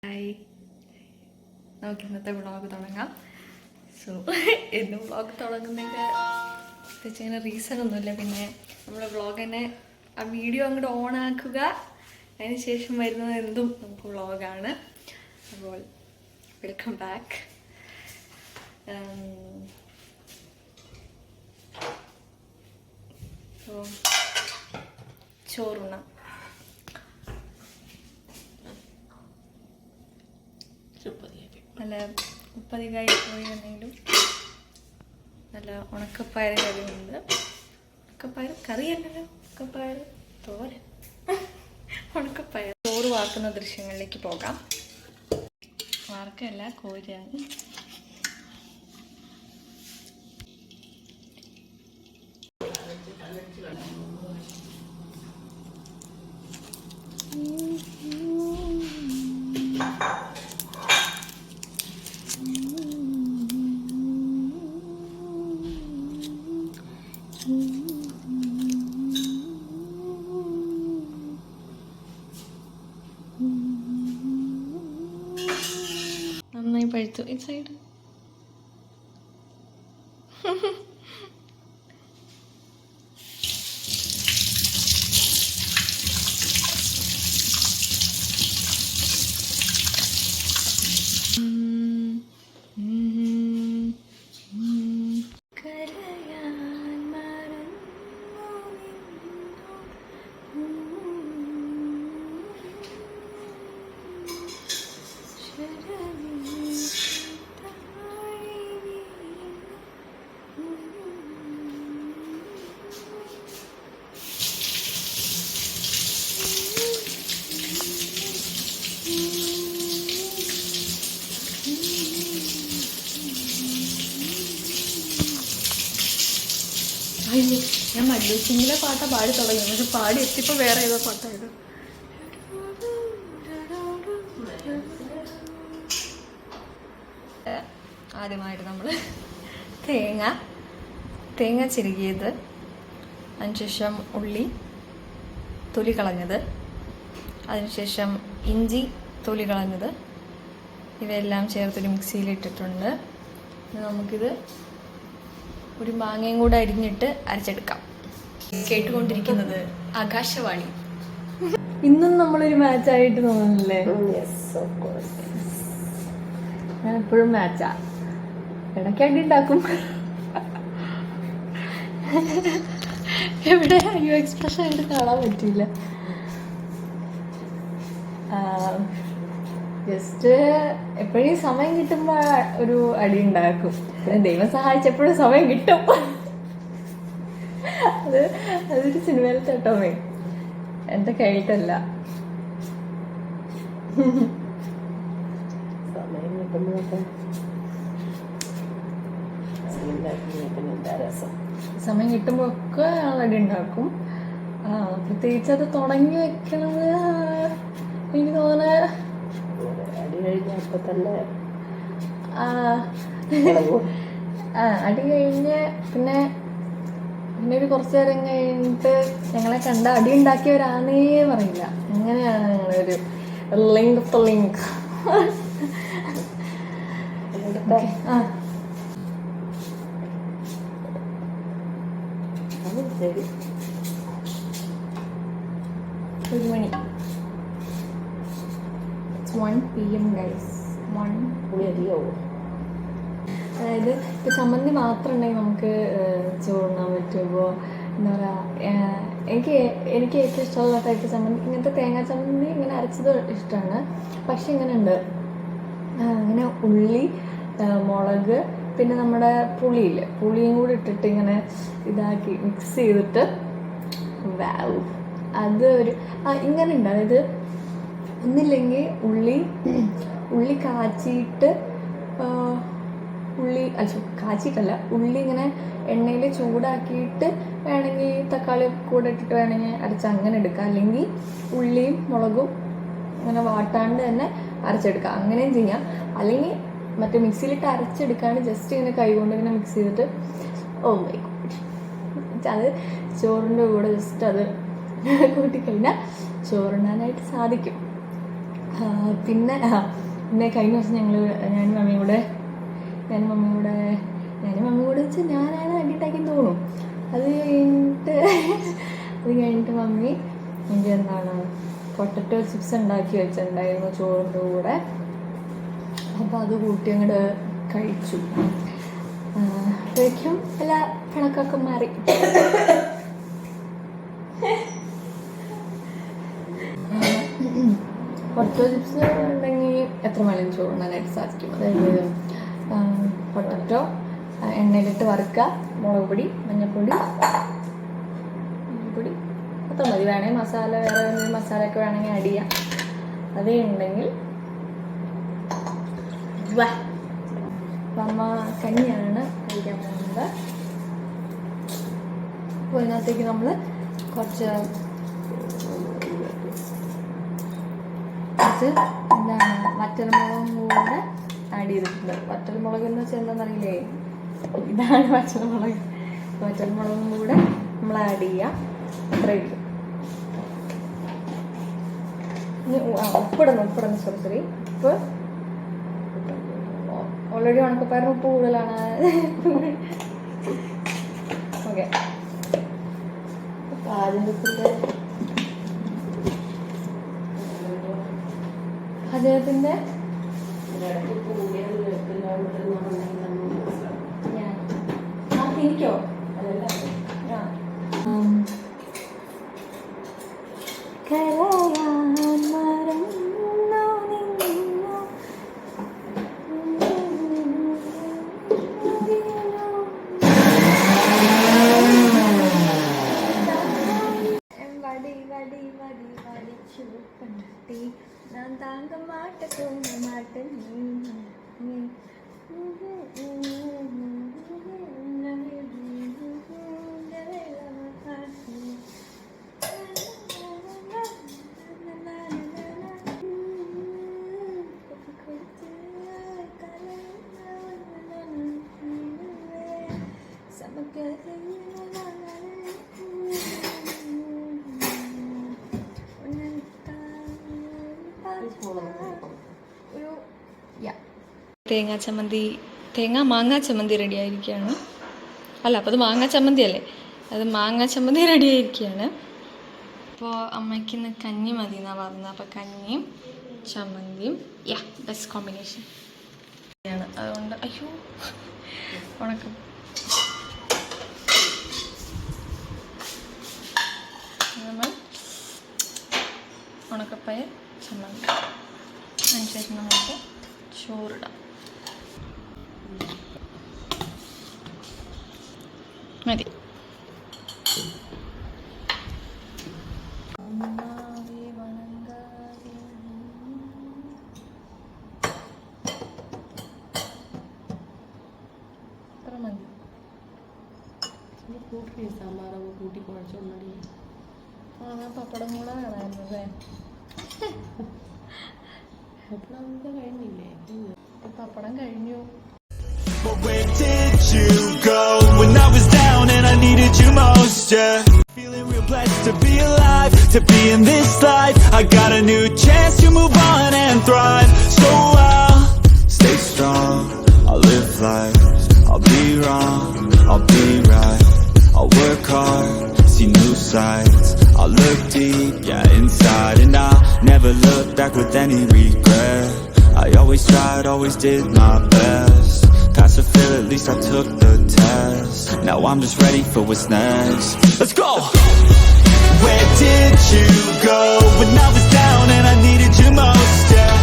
Hi, നമുക്ക് ഇന്നത്തെ vlog തുടങ്ങാം. സോ എന്നും വ്ളോഗ് തുടങ്ങുന്നതിൻ്റെ പ്രത്യേകിച്ച് അങ്ങനെ റീസൺ ഒന്നുമില്ല. പിന്നെ നമ്മൾ വ്ളോഗ് തന്നെ ആ വീഡിയോ അങ്ങോട്ട് ഓൺ ആക്കുക, അതിന് ശേഷം വരുന്നത് എന്തും നമുക്ക് വ്ളോഗാണ്. അപ്പോൾ വെൽക്കം ബാക്ക്. സോ ചോറുണ്ണാം. നല്ല ഉപ്പതികായി പോയി എന്തെങ്കിലും നല്ല ഉണക്കപ്പയർ കറിയുണ്ട്. ഉണക്കപ്പയർ കറിയല്ലല്ലോ, ഉണക്കപ്പയർ തോരൻ. ഉണക്കപ്പയർ ചോറ് വാർക്കുന്ന ദൃശ്യങ്ങളിലേക്ക് പോകാം. വാർക്കല്ല, കോരിയാണ്. നന്നായി പഴുത്തു. ഈ സൈഡ് ഞാൻ മല്ലു സിംഗിലെ പാട്ടാ പാടി തുടങ്ങി. പക്ഷെ പാടി എത്തിയപ്പോൾ വേറെ ഏതോ പാട്ടായത്. ആദ്യമായിട്ട് നമ്മൾ തേങ്ങ ചിരുകിയത്, അതിനുശേഷം ഉള്ളി തൊലി കളഞ്ഞത്, അതിനുശേഷം ഇഞ്ചി തൊലി കളഞ്ഞത്, ഇവയെല്ലാം ചേർത്തൊരു മിക്സിയിലിട്ടിട്ടുണ്ട്. നമുക്കിത് ഒരു മാങ്ങയും കൂടെ അരിഞ്ഞിട്ട് അരച്ചെടുക്കാം. കേട്ടുകൊണ്ടിരിക്കുന്നത് ആകാശവാണി. ഇന്നും നമ്മളൊരു മാച്ചായിട്ട് തോന്നുന്നില്ലേ? ഞാൻ എപ്പോഴും മാച്ചാ. ഇടയ്ക്ക് അടി ഉണ്ടാക്കും. എവിടെ അയ്യോ എക്സ്പ്രഷൻ ആയിട്ട് കാണാൻ പറ്റില്ല. ജസ്റ്റ് എപ്പോഴും സമയം കിട്ടുമ്പോ ഒരു അടി ഉണ്ടാക്കും. ദൈവം സഹായിച്ചപ്പോഴും സമയം കിട്ടും. അതൊരു സിനിമയിലത്തെ കേട്ടോമേ, എന്റെ കയ്യിട്ടല്ല. സമയം കിട്ടുമ്പോഴൊക്കെ സമയം കിട്ടുമ്പോ ഒക്കെ അടി ഉണ്ടാക്കും. പ്രത്യേകിച്ച് അത് തുടങ്ങി വെക്കണത് എനിക്ക് തോന്നുന്നത് അടി കഴിഞ്ഞ അപ്പൊ തന്നെ അടി കഴിഞ്ഞ് പിന്നെ ഒരു കുറച്ചു നേരം കഴിഞ്ഞിട്ട് ഞങ്ങളെ കണ്ട അടി ഉണ്ടാക്കിയവരാന്നേ പറയില്ല. അങ്ങനെയാണ് ഞങ്ങളൊരു ലിങ്ക് ഓഫ് ദ ലിങ്ക്. ശരി, 1 മണി. 1 PM ഗൈസ്. 1 മതിയാവോ? അതായത് ഇപ്പം ചമ്മന്തി മാത്രം ഉണ്ടെങ്കിൽ നമുക്ക് ചോറുണ്ണാൻ പറ്റുമ്പോൾ എന്താ പറയുക, എനിക്ക് ഏറ്റവും ഇഷ്ടമുള്ള ടൈപ്പ് ചമ്മന്തി ഇങ്ങനത്തെ തേങ്ങാ ചമ്മന്തി ഇങ്ങനെ അരച്ചത് ഇഷ്ടമാണ്. പക്ഷെ ഇങ്ങനെ ഉണ്ട്, ഇങ്ങനെ ഉള്ളി, മുളക്, പിന്നെ നമ്മുടെ പുളിയില്ലേ, പുളിയും കൂടി ഇട്ടിട്ട് ഇങ്ങനെ ഇതാക്കി മിക്സ് ചെയ്തിട്ട് വാവ്, അത് ഒരു ഇങ്ങനെ ഉണ്ട്. അതായത് ഒന്നില്ലെങ്കിൽ ഉള്ളി കാച്ചിയിട്ട് കാച്ചിട്ടല്ല, ഉള്ളി ഇങ്ങനെ എണ്ണയിൽ ചൂടാക്കിയിട്ട് വേണമെങ്കിൽ തക്കാളി കൂടെ ഇട്ടിട്ട് വേണമെങ്കിൽ അരച്ച് അങ്ങനെ എടുക്കാം. അല്ലെങ്കിൽ ഉള്ളിയും മുളകും ഇങ്ങനെ വാട്ടാണ്ട് തന്നെ അരച്ചെടുക്കാം, അങ്ങനെയും ചെയ്യാം. അല്ലെങ്കിൽ മറ്റേ മിക്സിയിലിട്ട് അരച്ചെടുക്കാണ്ട് ജസ്റ്റ് ഇങ്ങനെ കൈകൊണ്ട് ഇങ്ങനെ മിക്സ് ചെയ്തിട്ട് ഓ മൈ ഗോഡ്, അത് ചോറിൻ്റെ കൂടെ ജസ്റ്റ് അത് കൂട്ടിക്കഴിഞ്ഞാൽ ചോറുണ്ണാനായിട്ട് സാധിക്കും. പിന്നെ കഴിഞ്ഞ ദിവസം ഞാനും മമ്മിയും കൂടെ വെച്ചാൽ ഞാനാണ് അടിയിട്ടാക്കി തോന്നും. അത് കഴിഞ്ഞിട്ട് മമ്മി എനിക്ക് എന്താണ് പൊട്ടറ്റോ ചിപ്സ് ഉണ്ടാക്കി വെച്ചിട്ടുണ്ടായിരുന്നു ചോറിൻ്റെ കൂടെ. അപ്പോൾ അത് കൂട്ടി അങ്ങോട്ട് കഴിച്ചു. അപ്പോഴേക്കും എല്ലാ കണക്കൊക്കെ മാറി. പൊട്ടറ്റോ ചിപ്സ് ഉണ്ടെങ്കിൽ എത്ര മണിയും ചോറുണ്ണാനായിട്ട് സാധിക്കും. അതായത് പൊട്ടറ്റോ എണ്ണയിലിട്ട് വറുക്കുക, മുളക് പൊടി, മഞ്ഞൾപ്പൊടി അത്ര മതി. വേണമെങ്കിൽ മസാല വേറെ എന്തെങ്കിലും മസാലയൊക്കെ വേണമെങ്കിൽ ആഡ് ചെയ്യാം. അതേ ഉണ്ടെങ്കിൽ അപ്പം അമ്മ കഞ്ഞിയാണ് കഴിക്കാൻ പോകുന്നത്. അപ്പോൾ ഇതിനകത്തേക്ക് നമ്മൾ കുറച്ച് എന്താണ് വറ്റൽമുളകും കൂടെ ആഡ് ചെയ്തിട്ടുണ്ട്. വറ്റൽമുളക് എന്ന് വെച്ചാൽ എന്താണെന്നറിയില്ലേ, ഇതാണ് വറ്റൽമുളക്. വറ്റൽമുളകും കൂടെ നമ്മൾ ആഡ് ചെയ്യാം. അത്രയും ഇല്ല. ഉപ്പിടുന്നു സോറി ഉപ്പ് ഓൾറെഡി ഉണക്കപ്പയറിന് ഉപ്പ് കൂടുതലാണ്. ഓക്കെ, അദ്ദേഹത്തിൻ്റെ എനിക്കോ കരയാൻ മറന്നു നിന്നു വടിച്ചു കണ്ടി ഞാൻ താങ്ക മാട്ട മാങ്ങാ ചമ്മന്തി റെഡി ആയിരിക്കുകയാണ്. അല്ല, അപ്പോൾ അത് മാങ്ങാ ചമ്മന്തി അല്ലേ, അത് മാങ്ങാ ചമ്മന്തി റെഡി ആയിരിക്കുകയാണ്. അപ്പോൾ അമ്മയ്ക്ക് ഇന്ന് കഞ്ഞി മതി എന്നാണ് പറഞ്ഞത്. അപ്പോൾ കഞ്ഞിയും ചമ്മന്തിയും ബെസ്റ്റ് കോമ്പിനേഷൻ ആണ്. അതുകൊണ്ട് അയ്യോ ഉണക്കം നമ്മൾ ഉണക്കപ്പയർ ചമ്മന്തി. അതിനുശേഷം നമുക്ക് ചോറിടാം. മതി. സാമ്പാറൊക്കെ കൂട്ടി കുഴച്ചോണ്ടി. പപ്പടം കൂടെ വേണമായിരുന്നു അല്ലേ? പപ്പടം കഴിഞ്ഞു. But where did you go when I was down and I needed you most, yeah? Feeling real blessed to be alive, to be in this life. I got a new chance to move on and thrive. So I'll stay strong, I'll live life. I'll be wrong, I'll be right. I'll work hard, see new sights. I'll look deep, inside. And I'll never look back with any regret. I always tried, always did my best. Pass or fail, at least I took the test. Now I'm just ready for what's next. Let's go! Where did you go when I was down and I needed you most, yeah?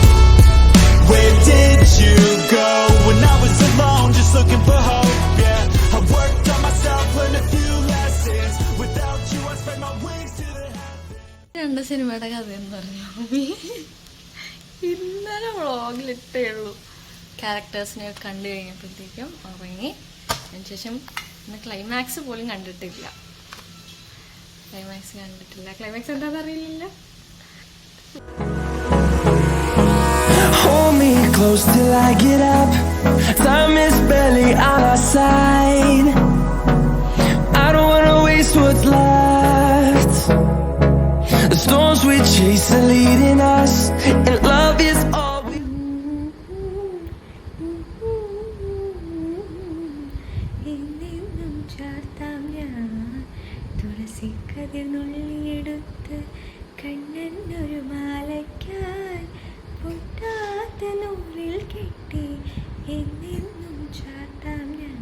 Where did you go when I was alone, just looking for hope, yeah? I worked on myself, learned a few lessons. Without you, I spread my wings to the heavens. രണ്ട് സിനിമയുടെ കഥയെന്ന് പറഞ്ഞു ഇന്നലെ വ്ളോഗിലിട്ടേ ഉള്ളൂ. ക്യാരക്ടേഴ്സിനെ കണ്ടു കഴിഞ്ഞപ്പോഴത്തേക്കും ഉറങ്ങി. അതിനുശേഷം ഇന്ന് ക്ലൈമാക്സ് പോലും കണ്ടിട്ടില്ല. ക്ലൈമാക്സ് എന്താണെന്ന് അറിയില്ല. Hold me close till I get up. Time is barely on our side. I don't wanna waste what's left. The storms we chase are leading us, and love കെട്ടി എന്നെന്നും ചാത്താം ഞാൻ.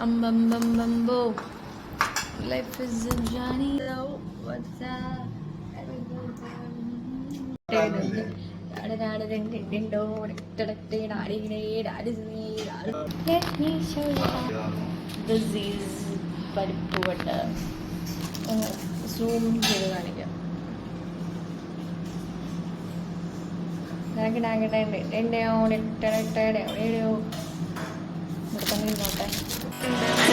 Ambambambambo, life is a journey. What's up? Let me show you. This is പരിപ്പ് വട്ട. Zoom ചെയ്ത് കാണിക്കാം. നോട്ടെ.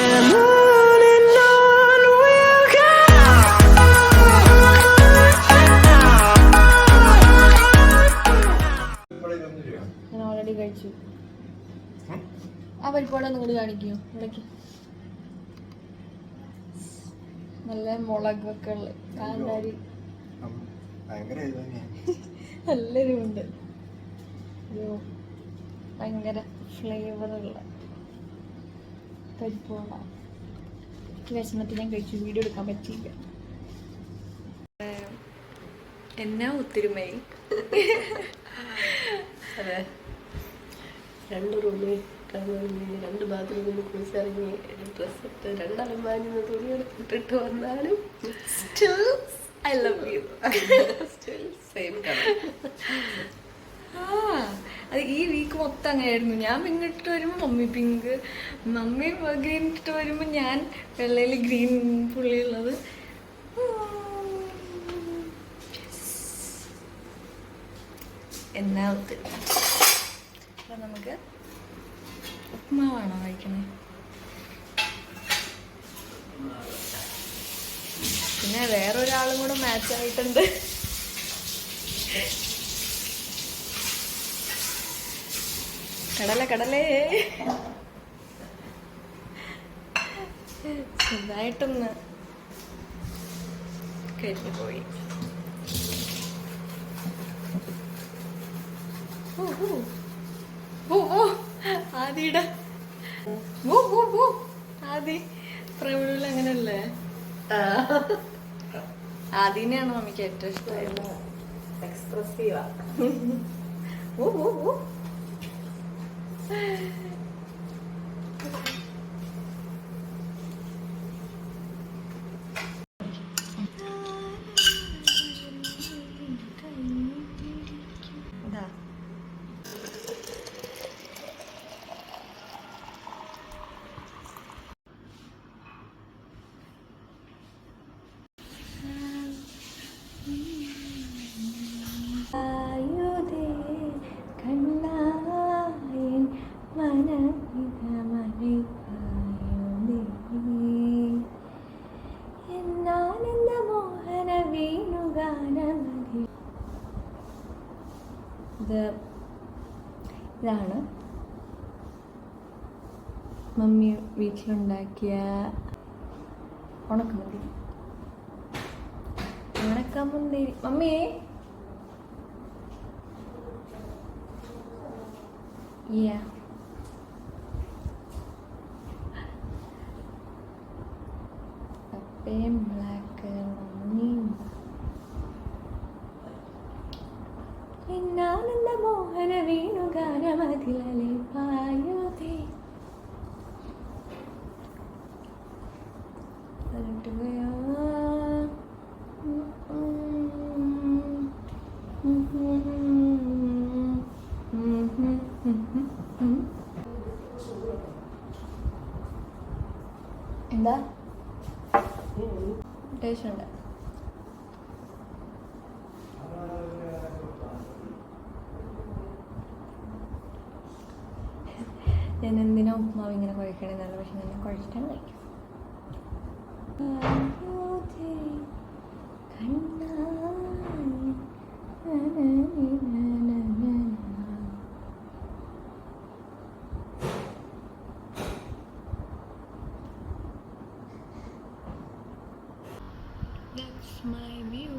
And on we'll go. ഞാൻ already കഴിച്ചു. ആ പരിപ്പോടെ നിങ്ങൾ കാണിക്കൂ ഇടയ്ക്ക്. നല്ല മുളകൊക്കെ ഉള്ള കാന്താരി നല്ലൊരു ഉണ്ട്. ഒരു ഭയങ്കര ഫ്ലേവറുള്ള പരിപ്പോള. വിഷമത്തിൽ ഞാൻ കഴിച്ചു, വീഡിയോ എടുക്കാൻ പറ്റിയില്ല. എന്നാ ഒത്തൊരുമയായി. അതെ, 2 റൂമിൽ 2 ബാത്റൂമിൽ കുളിച്ചിറങ്ങി ഡ്രസ്സ് ഇട്ട് 2 അലമാരിന്ന് തുണി എടുത്തിട്ട് വന്നാലും Still, I love you. Still same colour. അത് ഈ വീക്ക് മൊത്തം അങ്ങനെയായിരുന്നു. ഞാൻ പിങ്ക് ഇട്ടിട്ട് വരുമ്പോൾ മമ്മി പിങ്ക്, മമ്മി ഗ്രീൻ ഇട്ടിട്ട് വരുമ്പോൾ ഞാൻ വെള്ളയിൽ ഗ്രീൻ പുള്ളിയുള്ളത്. എന്നാ ഒത്തിരി. അപ്പം നമുക്ക് ഉപ്മാവാണോ കഴിക്കണേ? പിന്നെ വേറൊരാളും കൂടെ മാച്ച് ആയിട്ടുണ്ട്. കടലേ ചെറുതായിട്ടൊന്ന് കരിഞ്ഞു പോയി. ആദിയുടെ ആദി പ്രവീണിൽ അങ്ങനെയല്ലേ? ആദിനെയാണ് മമ്മിക്ക് ഏറ്റവും ഇഷ്ടമായത്. എക്സ്പ്രസീവാ. ഇതാണ് മമ്മി വീട്ടിലുണ്ടാക്കിയ ഉണക്കമുന്തിരി. മമ്മി പപ്പയും ബ്ലാക്ക് മമ്മിയും. എന്നാനന്ദ മോഹന വേണുഗാനമതിലേ പായുതേ. എന്താ ടേസ്റ്റ് ഉണ്ട്? ഞാൻ എന്തിനാ ഉപ്മാവ് ഇങ്ങനെ കുഴക്കണമെന്നല്ല, പക്ഷെ ഞാൻ കുഴച്ചിട്ടാണ് കഴിക്കും. That's my view.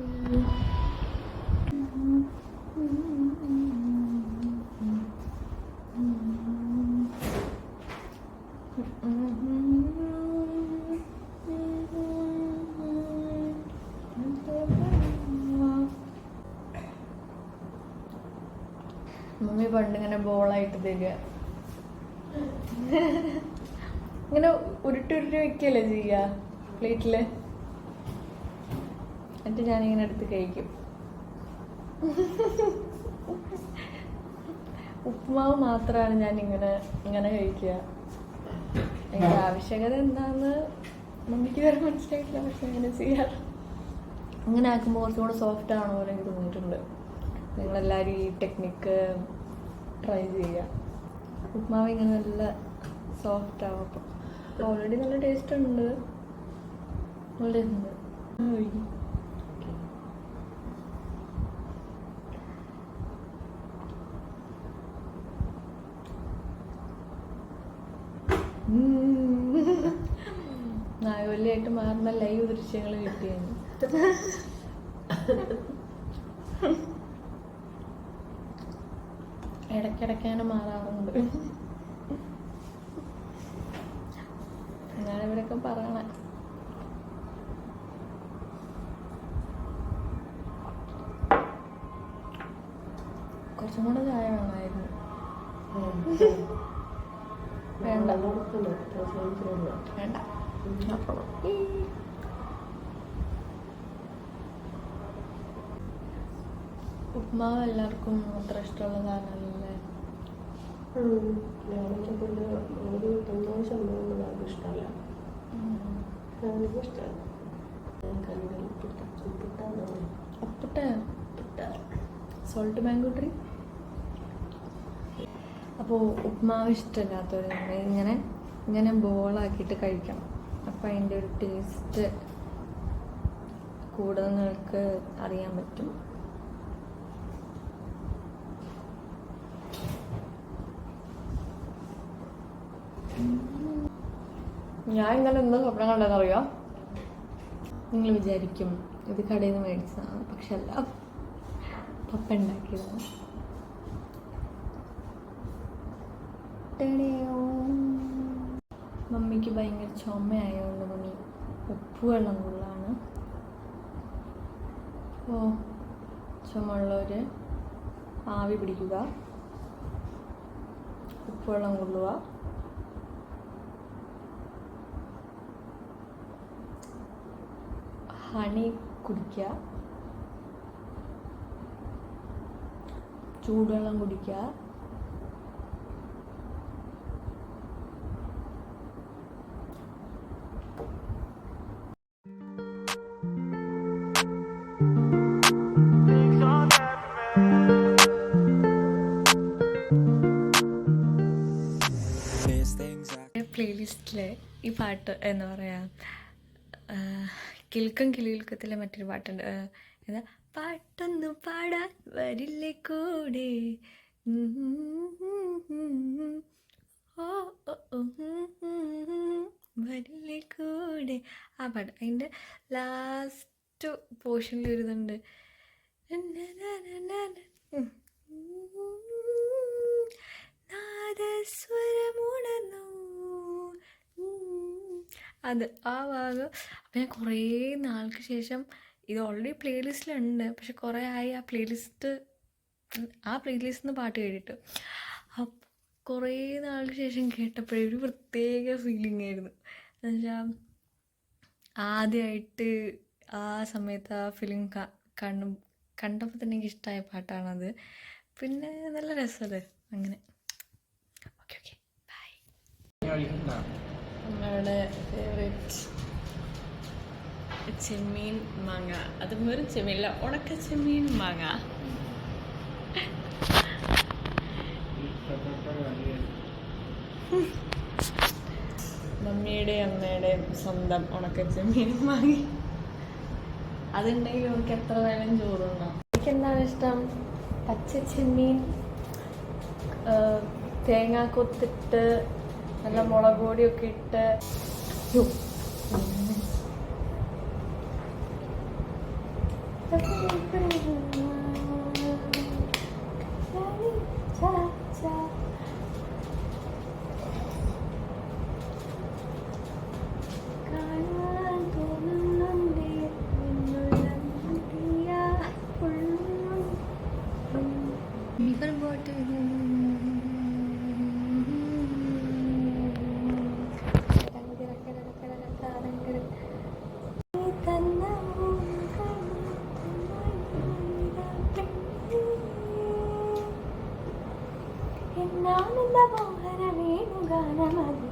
മമ്മി പണ്ട് ഇങ്ങനെ ബോളായിട്ട് തരിക, ഇങ്ങനെ ഉരുട്ടി വെക്കല്ലേ ചെയ്യുക പ്ലേറ്റില്, എന്നിട്ട് ഞാനിങ്ങനെ എടുത്ത് കഴിക്കും. ഉപ്പുമാവ് മാത്രമാണ് ഞാൻ ഇങ്ങനെ കഴിക്കുക. അതിൻ്റെ ആവശ്യകത എന്താണെന്ന് മമ്മിക്ക് വരെ മനസ്സിലായിട്ടില്ല, പക്ഷെ അങ്ങനെ ചെയ്യാറ്. അങ്ങനെ ആക്കുമ്പോൾ കുറച്ചും കൂടെ സോഫ്റ്റ് ആണോ പോലെ എനിക്ക് തോന്നിയിട്ടുണ്ട്. നിങ്ങളെല്ലാവരും ഈ ടെക്നിക്ക് ട്രൈ ചെയ്യുക. ഉപ്മാവ് ഇങ്ങനെ നല്ല സോഫ്റ്റ് ആവും. അപ്പോൾ ഓൾറെഡി നല്ല ടേസ്റ്റ് ഉണ്ട്, നല്ല ടേസ്റ്റ് ഉണ്ട്. നായവല്ലിയായിട്ട് മാറുന്ന ലൈവ് ദൃശ്യങ്ങൾ കിട്ടിയാണ്. ഇടയ്ക്കിടയ്ക്കാണ് മാറാറുണ്ട്. ഞാനിവരൊക്കെ പറയണേ. കുറച്ചും കൂടെ ചായ വേണമായിരുന്നു. വേണ്ട വേണ്ട. ഉപ്മാവ് എല്ലാവർക്കും അത്ര ഇഷ്ടമുള്ള സാധനമല്ലേ. ഒരു സന്തോഷം ഇഷ്ടമല്ല, ഇഷ്ടമല്ല. Salt mango tree. അപ്പോൾ ഉപ്മാവ് ഇഷ്ടമില്ലാത്തവർ ഇങ്ങനെ ബോളാക്കിയിട്ട് കഴിക്കണം. അപ്പം അതിൻ്റെ ഒരു ടേസ്റ്റ് കൂടുതൽ നിങ്ങൾക്ക് അറിയാൻ പറ്റും. ഞാൻ ഇങ്ങനെ എന്താ സ്വപ്നം കണ്ടതെന്നറിയാം. നിങ്ങൾ വിചാരിക്കും ഇത് കടയിൽ നിന്ന് മേടിച്ചതാണ്, പക്ഷെ അല്ല, പപ്പ ഉണ്ടാക്കിയതാണ്. മമ്മിക്ക് ഭയങ്കര ചുമയായതുകൊണ്ട് മമ്മി ഉപ്പുവെള്ളം കൂടുതലാണ്. അപ്പോൾ ചുമയുള്ളവർ ആവി പിടിക്കുക, ഉപ്പുവെള്ളം കൊള്ളുക, ഹണി കുടിക്കുക, ചൂടുവെള്ളം കുടിക്കുക, പ്ലേലിസ്റ്റിലെ ഈ പാട്ട് എന്താ പറയുക, കിൽക്കം കിളിയിൽക്കത്തിലെ മറ്റൊരു പാട്ടുണ്ട്. എന്താ പാട്ടൊന്നു പാടാൻ വരില്ലേ കൂടെ, വരില്ലേ കൂടെ, ആ പാട്ട്. അതിൻ്റെ ലാസ്റ്റ് പോർഷനിൽ വരുന്നുണ്ട് നാദസ്വരമുണർന്നു, അത് ആ ഭാഗം. അപ്പം ഞാൻ കുറേ നാൾക്ക് ശേഷം, ഇത് ഓൾറെഡി പ്ലേലിസ്റ്റിലുണ്ട്, പക്ഷെ കുറേ ആയി ആ പ്ലേലിസ്റ്റിൽ നിന്ന് പാട്ട് കേട്ടിട്ട്. അപ്പം കുറേ നാൾക്ക് ശേഷം കേട്ടപ്പോഴേ ഒരു പ്രത്യേക ഫീലിംഗ് ആയിരുന്നു. എന്നുവെച്ചാൽ ആദ്യമായിട്ട് ആ സമയത്ത് ആ ഫിലിം കണ്ടപ്പോൾ തന്നെ എനിക്ക് ഇഷ്ടമായ പാട്ടാണത്. പിന്നെ നല്ല രസമല്ലേ അങ്ങനെ. Okay okay bye. നമ്മളുടെ ഫേവറേറ്റ് ചെമ്മീൻ മാങ്ങ, അത് വെറും ചെമ്മീനല്ല, ഉണക്ക ചെമ്മീൻ മാങ്ങ. മമ്മിയുടെയും അമ്മയുടെയും സ്വന്തം ഉണക്ക ചെമ്മീൻ മാങ്ങി. അതുണ്ടെങ്കിൽ നമുക്ക് എത്ര വേണം ചോറുണ്ടാവും. എനിക്കെന്താണ് ഇഷ്ടം, പച്ച ചെമ്മീൻ തേങ്ങ കൊത്തിട്ട് നല്ല മുളക് പൊടിയൊക്കെ ഇട്ട്, la la la.